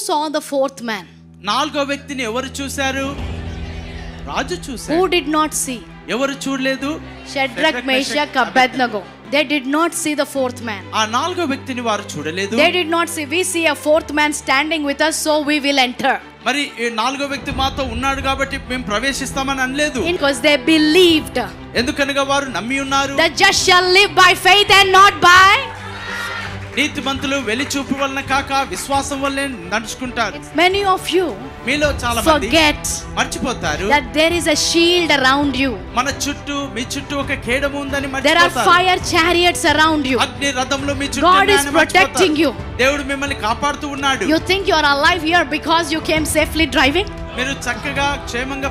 saw the fourth man? నాలుగో వ్యక్తిని ఎవరు చూశారు? రాజు చూశారు. Who did not see? ఎవరు చూడలేదు? Shadrach, Meshach, Abednego. They did not see the fourth man. ఆ నాలుగో వ్యక్తిని వారు చూడలేదు. They did not see. We see a fourth man standing with us, so we will enter. మరి ఈ నాలుగో వ్యక్తి మాతో ఉన్నాడు కాబట్టి మేము ప్రవేశిస్తామని అనలేదు. Because they believed. ఎందుకనగా వారు నమ్మి ఉన్నారు. The just shall live by faith and not by. నీతిమంతులు వెలిచూపు వలన కాక విశ్వాసం వల్లే నడుచుకుంటారు. Many of you మీలో చాలా మంది forget మర్చిపోతారు that there is a shield around you. మన చుట్టూ మీ చుట్టూ ఒక కేడము ఉందని There are మర్చిపోతారు. fire chariots around you. అగ్ని రథములు మీ చుట్టూ God is ఉన్నాయని protecting మర్చిపోతారు. you. దేవుడు మిమ్మల్ని కాపాడుతూ ఉన్నాడు. You think you are alive here because you came safely driving? మీరు చక్కగా క్షేమంగా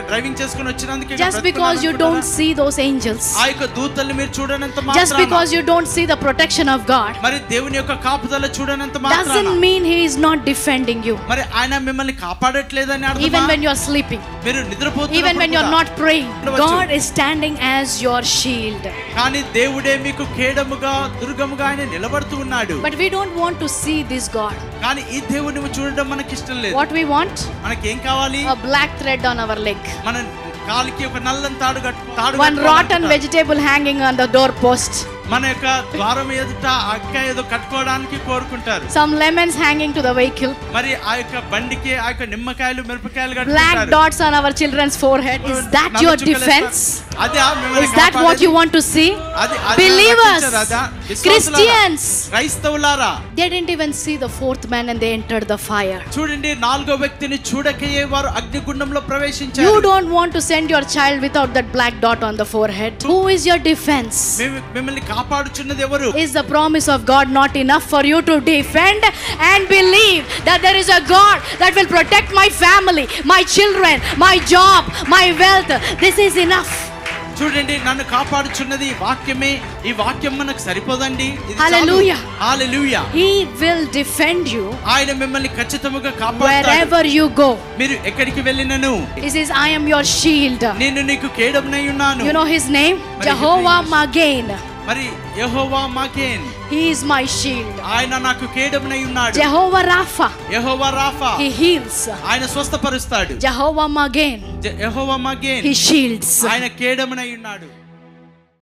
డ్రైవింగ్ చేసుకుని వచ్చినందుకే Just because you don't see those angels. ఆ యొక్క దూతల్ని మీరు చూడనంత Just మాత్రాన because you don't see the protection of God మరి దేవుని యొక్క కాపుదల చూడనంత మాత్రాన doesn't mean he is not defending you. మరి ఆయన మిమ్మల్ని కాపాడట్లేదని అర్థమా? Even when you are sleeping, మీరు నిద్రపోతున్నప్పుడు even when you are కూడా not praying, God is standing as your shield. కానీ దేవుడే మీకు కేడముగా దుర్గముగా ఆయన నిలబడుతూ ఉన్నాడు. But we don't want to see this God. కానీ ఈ దేవుడిని చూడడం మనకి ఇష్టం లేదు. What we want? మనకి ఏం కావాలి? A black thread on our leg. మన కాలికి ఒక నల్లని తాడు One rotten vegetable hanging on the doorpost. మన యొక్క ద్వారం ఎదుట అక్క ఏదో కట్టుకోవడానికి కోరుకుంటారు. Some lemons hanging to the vehicle. మరి ఆ యొక్క బండికి ఆ యొక్క నిమ్మకాయలు మిరపకాయలు Black కట్టుకుంటారు. dots on our children's forehead. Is that your defense? Is that what you want to see? Believers, Christians, క్రైస్తవులారా, they didn't even see the fourth man and they entered the fire. చూడండి నాలుగో వ్యక్తిని చూడకయే వారు అగ్నిగుండంలో ప్రవేశించారు. You don't want to send your child without that black dot on the forehead. Who is your defense? మిమ్మల్ని కాపాడుచున్నది ఎవరు? Is the promise of God not enough for you to defend and believe that there is a God that will protect my family, my children, my job, my wealth? This is enough. చూడండి నన్ను కాపాడుచున్నది వాక్యమే. ఈ వాక్యం మనకు సరిపోదండి. Hallelujah. Hallelujah. He will defend you. ఆయన మిమ్మల్ని ఖచ్చితంగా కాపాడుతాడు. Wherever you go. మీరు ఎక్కడికి వెళ్ళినను He says, I am your shield. నేను నీకు కేడమునై ఉన్నాను. You know his name? Jehovah Magen. మరి యెహోవా మగేన్. He is my shield. ఆయన నాకు కేడమునై ఉన్నాడు. Jehovah Rapha. Jehovah Rapha. He heals. ఆయన స్వస్థపరుస్తాడు. Jehovah Magen. Jehovah మగేన్. He shields. ఆయన కేడమునై ఉన్నాడు.